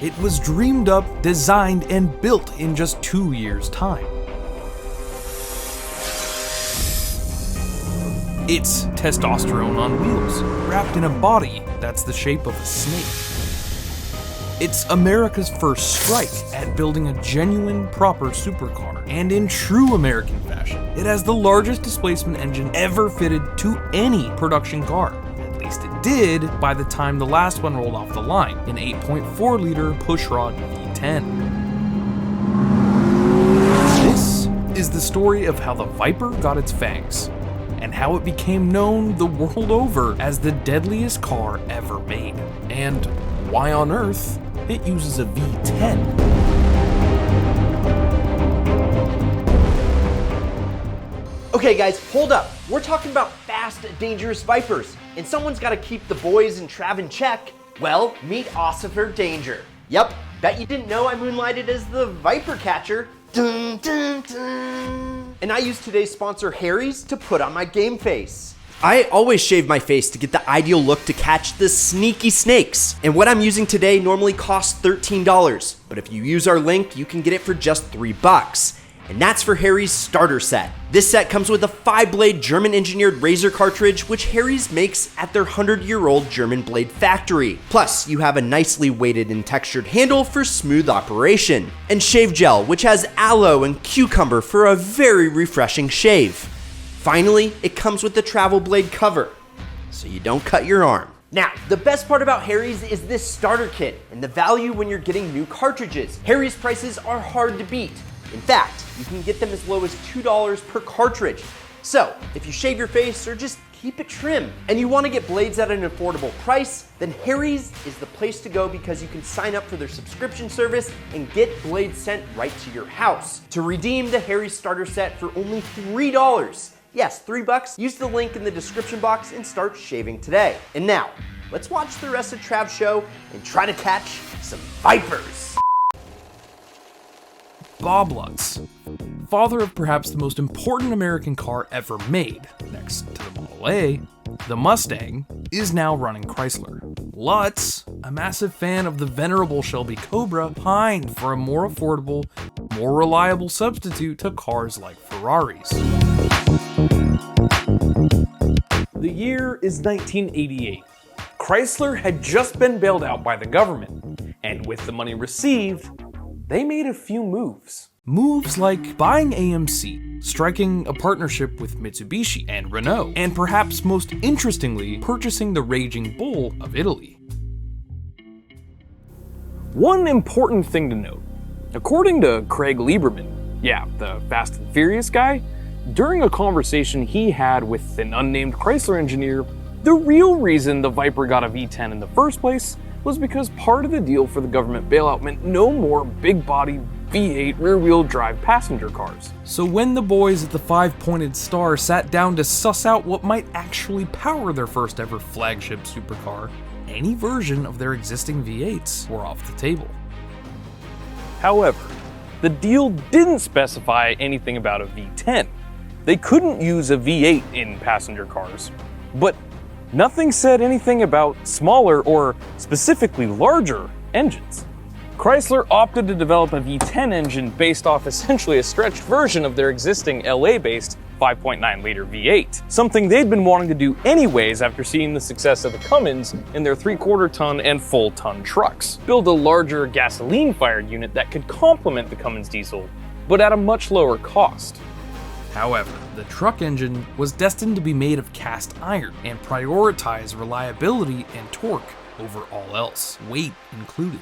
It was dreamed up, designed, and built in just 2 years' time. It's testosterone on wheels, wrapped in a body that's the shape of a snake. It's America's first strike at building a genuine, proper supercar. And in true American fashion, it has the largest displacement engine ever fitted to any production car. At least it did by the time the last one rolled off the line, an 8.4-liter pushrod V10. This is the story of how the Viper got its fangs, and how it became known the world over as the deadliest car ever made, and why on earth it uses a V10. Okay guys, hold up. We're talking about fast, dangerous Vipers, and someone's gotta keep the boys and Trav in check. Well, meet Ossifer Danger. Yep, bet you didn't know I moonlighted as the Viper catcher. Dun, dun, dun. And I use today's sponsor, Harry's, to put on my game face. I always shave my face to get the ideal look to catch the sneaky snakes. And what I'm using today normally costs $13, but if you use our link, you can get it for just $3. And that's for Harry's starter set. This set comes with a 5-blade German-engineered razor cartridge, which Harry's makes at their 100-year-old German blade factory. Plus, you have a nicely weighted and textured handle for smooth operation. And shave gel, which has aloe and cucumber for a very refreshing shave. Finally, it comes with the travel blade cover, so you don't cut your arm. Now, the best part about Harry's is this starter kit and the value when you're getting new cartridges. Harry's prices are hard to beat. In fact, you can get them as low as $2 per cartridge. So, if you shave your face or just keep it trim and you want to get blades at an affordable price, then Harry's is the place to go because you can sign up for their subscription service and get blades sent right to your house. To redeem the Harry's starter set for only $3. Yes, $3. Use the link in the description box and start shaving today. And now, let's watch the rest of Trav's show and try to catch some Vipers. Bob Lutz, father of perhaps the most important American car ever made, next to the Model A, the Mustang, is now running Chrysler. Lutz, a massive fan of the venerable Shelby Cobra, pined for a more affordable, more reliable substitute to cars like Ferraris. The year is 1988. Chrysler had just been bailed out by the government, and with the money received, they made a few moves. Moves like buying AMC, striking a partnership with Mitsubishi and Renault, and perhaps most interestingly, purchasing the Raging Bull of Italy. One important thing to note, according to Craig Lieberman, yeah, the Fast and Furious guy, during a conversation he had with an unnamed Chrysler engineer, the real reason the Viper got a V10 in the first place was because part of the deal for the government bailout meant no more big-body V8 rear-wheel drive passenger cars. So when the boys at the Five-Pointed Star sat down to suss out what might actually power their first ever flagship supercar, any version of their existing V8s were off the table. However, the deal didn't specify anything about a V10. They couldn't use a V8 in passenger cars, but nothing said anything about smaller or specifically larger engines. Chrysler opted to develop a V10 engine based off essentially a stretched version of their existing LA-based 5.9-liter V8, something they'd been wanting to do anyways after seeing the success of the Cummins in their 3/4-ton and full-ton trucks. Build a larger gasoline-fired unit that could complement the Cummins diesel, but at a much lower cost. However, the truck engine was destined to be made of cast iron and prioritize reliability and torque over all else, weight included.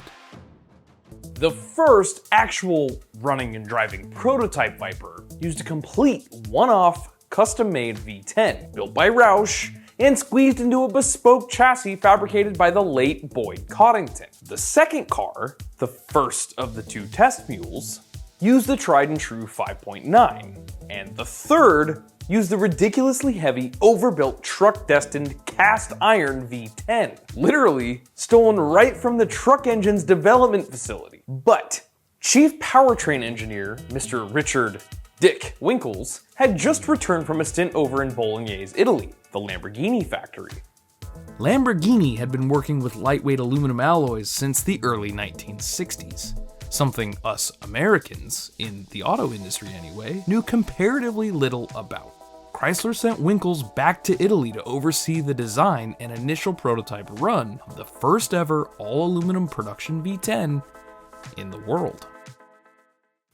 The first actual running and driving prototype Viper used a complete one-off, custom-made V10 built by Roush and squeezed into a bespoke chassis fabricated by the late Boyd Coddington. The second car, the first of the two test mules, used the tried and true 5.9, and the third used the ridiculously heavy, overbuilt, truck-destined cast iron V10, literally stolen right from the truck engine's development facility. But Chief Powertrain Engineer, Mr. Richard Dick Winkles, had just returned from a stint over in Bolognese, Italy, the Lamborghini factory. Lamborghini had been working with lightweight aluminum alloys since the early 1960s. Something us Americans, in the auto industry anyway, knew comparatively little about. Chrysler sent Winkles back to Italy to oversee the design and initial prototype run of the first ever all-aluminum production V10 in the world.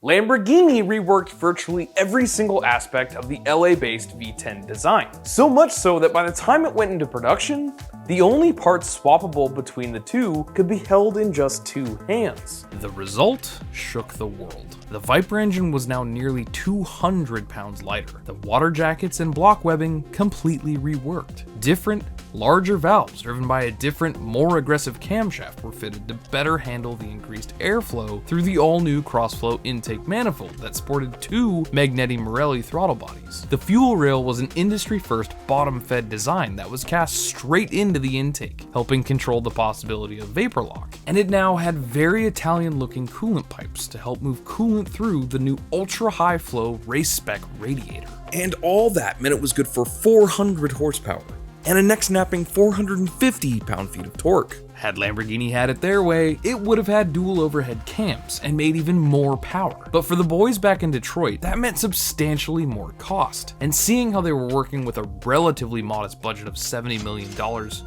Lamborghini reworked virtually every single aspect of the LA-based V10 design. So much so that by the time it went into production, the only parts swappable between the two could be held in just two hands. The result shook the world. The Viper engine was now nearly 200 pounds lighter. The water jackets and block webbing completely reworked. Different, larger valves driven by a different, more aggressive camshaft were fitted to better handle the increased airflow through the all-new crossflow intake manifold that sported two Magneti Marelli throttle bodies. The fuel rail was an industry-first bottom-fed design that was cast straight into the intake, helping control the possibility of vapor lock. And it now had very Italian-looking coolant pipes to help move coolant through the new ultra-high flow race-spec radiator. And all that meant it was good for 400 horsepower and a neck-snapping 450 pound-feet of torque. Had Lamborghini had it their way, it would have had dual overhead cams and made even more power. But for the boys back in Detroit, that meant substantially more cost. And seeing how they were working with a relatively modest budget of $70 million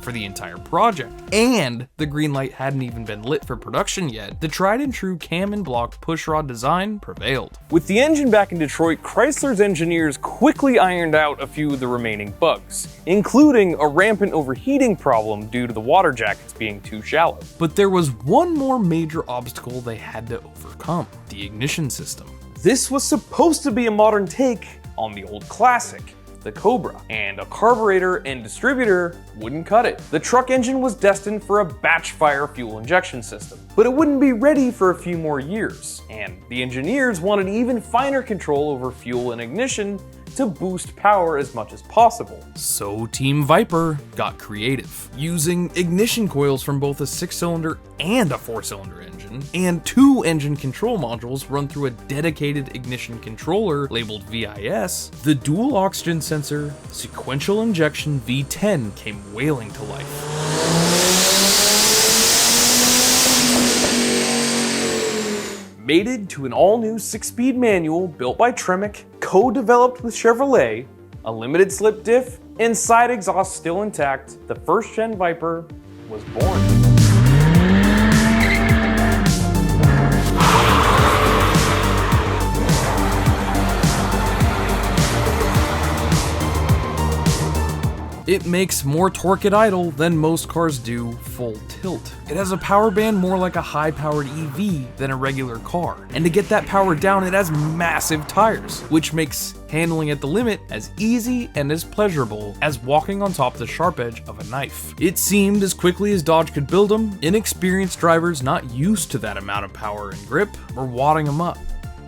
for the entire project, and the green light hadn't even been lit for production yet, the tried and true cam and block pushrod design prevailed. With the engine back in Detroit, Chrysler's engineers quickly ironed out a few of the remaining bugs, including a rampant overheating problem due to the water jackets being too shallow. But there was one more major obstacle they had to overcome: the ignition system. This was supposed to be a modern take on the old classic, the Cobra, and a carburetor and distributor wouldn't cut it. The truck engine was destined for a batch fire fuel injection system, but it wouldn't be ready for a few more years, and the engineers wanted even finer control over fuel and ignition to boost power as much as possible. So Team Viper got creative, using ignition coils from both a 6-cylinder and a 4-cylinder engine, and two engine control modules run through a dedicated ignition controller labeled VIS. The dual oxygen sensor sequential injection V10 came wailing to life. Mated to an all-new 6-speed manual built by Tremec, co-developed with Chevrolet, a limited slip diff, and side exhaust still intact, the first-gen Viper was born. It makes more torque at idle than most cars do full tilt. It has a power band more like a high-powered EV than a regular car. And to get that power down, it has massive tires, which makes handling at the limit as easy and as pleasurable as walking on top of the sharp edge of a knife. It seemed as quickly as Dodge could build them, inexperienced drivers not used to that amount of power and grip were wadding them up.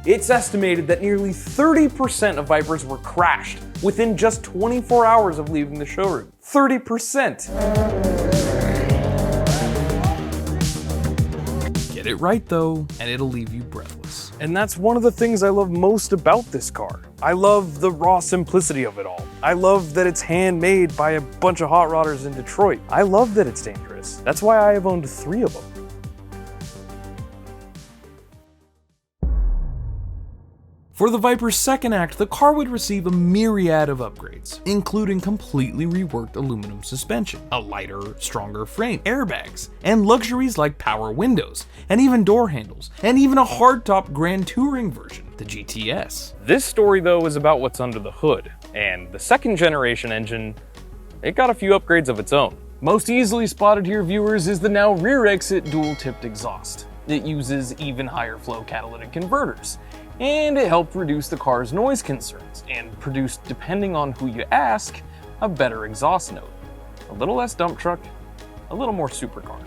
It's estimated that nearly 30% of Vipers were crashed within just 24 hours of leaving the showroom. 30%! Get it right though, and it'll leave you breathless. And that's one of the things I love most about this car. I love the raw simplicity of it all. I love that it's handmade by a bunch of hot rodders in Detroit. I love that it's dangerous. That's why I have owned 3 of them. For the Viper's second act, the car would receive a myriad of upgrades, including completely reworked aluminum suspension, a lighter, stronger frame, airbags, and luxuries like power windows, and even door handles, and even a hardtop Grand Touring version, the GTS. This story though is about what's under the hood, and the second generation engine, it got a few upgrades of its own. Most easily spotted here, viewers, is the now rear exit dual-tipped exhaust. It uses even higher flow catalytic converters, and it helped reduce the car's noise concerns and produced, depending on who you ask, a better exhaust note. A little less dump truck, a little more supercar.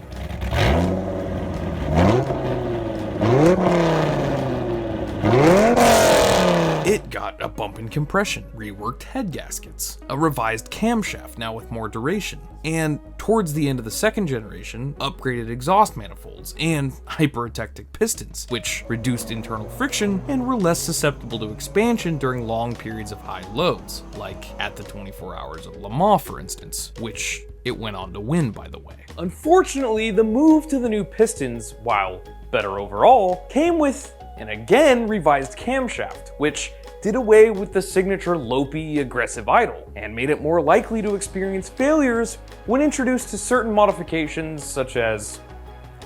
It got a bump in compression, reworked head gaskets, a revised camshaft now with more duration, and towards the end of the second generation, upgraded exhaust manifolds and hypertectic pistons, which reduced internal friction and were less susceptible to expansion during long periods of high loads, like at the 24 hours of Le Mans for instance, which it went on to win, by the way. Unfortunately, the move to the new pistons, while better overall, came with an again revised camshaft, which did away with the signature lopey, aggressive idle, and made it more likely to experience failures when introduced to certain modifications such as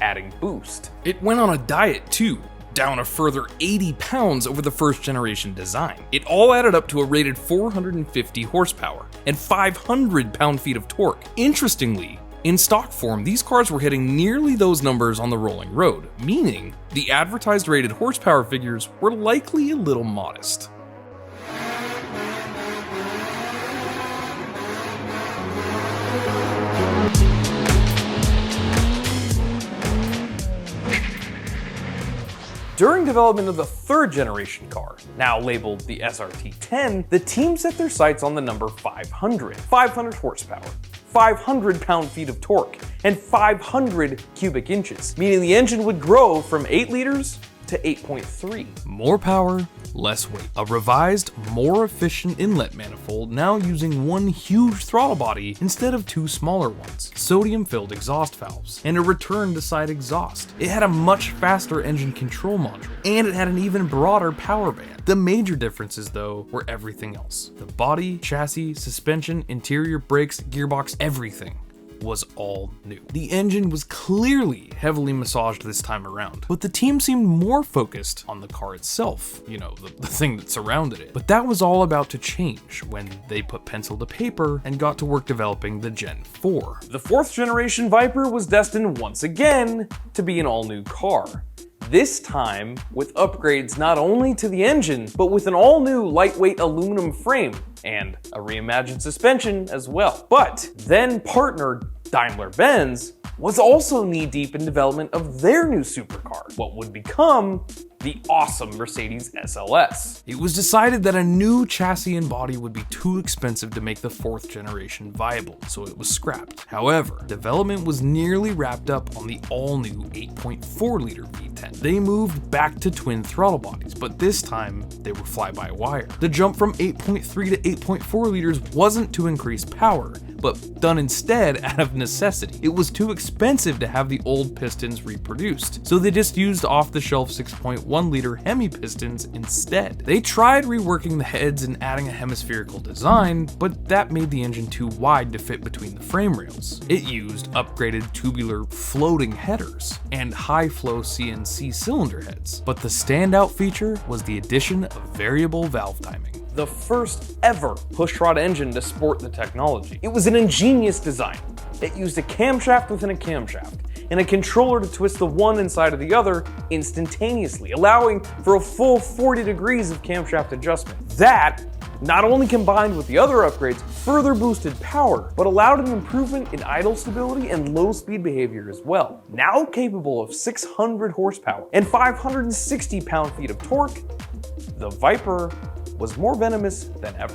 adding boost. It went on a diet too, down a further 80 pounds over the first generation design. It all added up to a rated 450 horsepower and 500 pound-feet of torque. Interestingly, in stock form, these cars were hitting nearly those numbers on the rolling road, meaning the advertised rated horsepower figures were likely a little modest. During development of the third generation car, now labeled the SRT-10, the team set their sights on the number 500. 500 horsepower, 500 pound-feet of torque, and 500 cubic inches, meaning the engine would grow from 8 liters to 8.3. More power, less weight. A revised, more efficient inlet manifold, now using one huge throttle body instead of 2 smaller ones. Sodium-filled exhaust valves, and a return to side exhaust. It had a much faster engine control module, and it had an even broader power band. The major differences, though, were everything else. The body, chassis, suspension, interior, brakes, gearbox, everything was all new. The engine was clearly heavily massaged this time around, but the team seemed more focused on the car itself, you know, the thing that surrounded it. But that was all about to change when they put pencil to paper and got to work developing the Gen 4. The 4th generation Viper was destined once again to be an all-new car. This time with upgrades not only to the engine, but with an all-new lightweight aluminum frame and a reimagined suspension as well. But then partner Daimler-Benz was also knee-deep in development of their new supercar, what would become the awesome Mercedes SLS. It was decided that a new chassis and body would be too expensive to make the 4th generation viable, so it was scrapped. However, development was nearly wrapped up on the all-new 8.4-liter V10. They moved back to twin throttle bodies, but this time they were fly-by-wire. The jump from 8.3 to 8.4 liters wasn't to increase power, but done instead out of necessity. It was too expensive to have the old pistons reproduced, so they just used off-the-shelf 6.1 liter Hemi pistons instead. They tried reworking the heads and adding a hemispherical design, but that made the engine too wide to fit between the frame rails. It used upgraded tubular floating headers and high-flow CNC cylinder heads, but the standout feature was the addition of variable valve timing. The first ever pushrod engine to sport the technology. It was an ingenious design. It used a camshaft within a camshaft and a controller to twist the one inside of the other instantaneously, allowing for a full 40 degrees of camshaft adjustment. That, not only combined with the other upgrades, further boosted power, but allowed an improvement in idle stability and low speed behavior as well. Now capable of 600 horsepower and 560 pound-feet of torque, the Viper was more venomous than ever.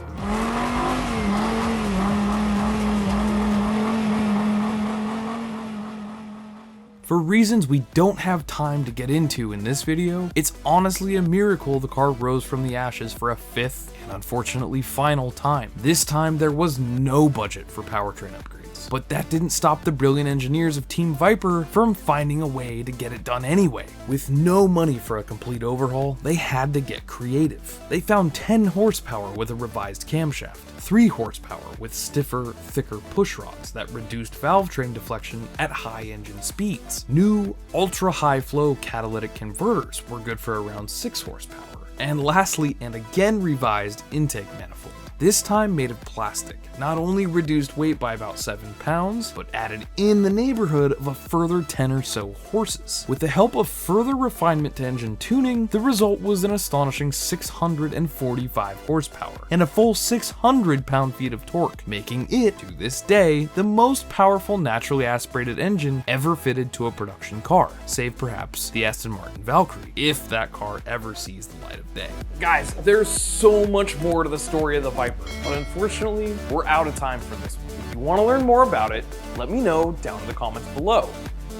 For reasons we don't have time to get into in this video, it's honestly a miracle the car rose from the ashes for a 5th and unfortunately final time. This time there was no budget for powertrain upgrades, but that didn't stop the brilliant engineers of Team Viper from finding a way to get it done anyway. With no money for a complete overhaul, they had to get creative. They found 10 horsepower with a revised camshaft, 3 horsepower with stiffer, thicker push rods that reduced valve train deflection at high engine speeds. New ultra-high flow catalytic converters were good for around 6 horsepower. And lastly, and again revised intake manifold. This time made of plastic, not only reduced weight by about 7 pounds, but added in the neighborhood of a further 10 or so horses. With the help of further refinement to engine tuning, the result was an astonishing 645 horsepower and a full 600 pound-feet of torque, making it, to this day, the most powerful naturally aspirated engine ever fitted to a production car, save perhaps the Aston Martin Valkyrie, if that car ever sees the light of day. Guys, there's so much more to the story of the Viper, but unfortunately, we're out of time for this one. If you want to learn more about it, let me know down in the comments below.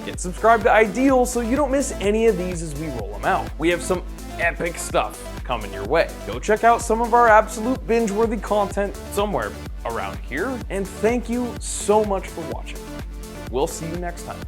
Get subscribed to Ideal so you don't miss any of these as we roll them out. We have some epic stuff coming your way. Go check out some of our absolute binge-worthy content somewhere around here, and thank you so much for watching. We'll see you next time.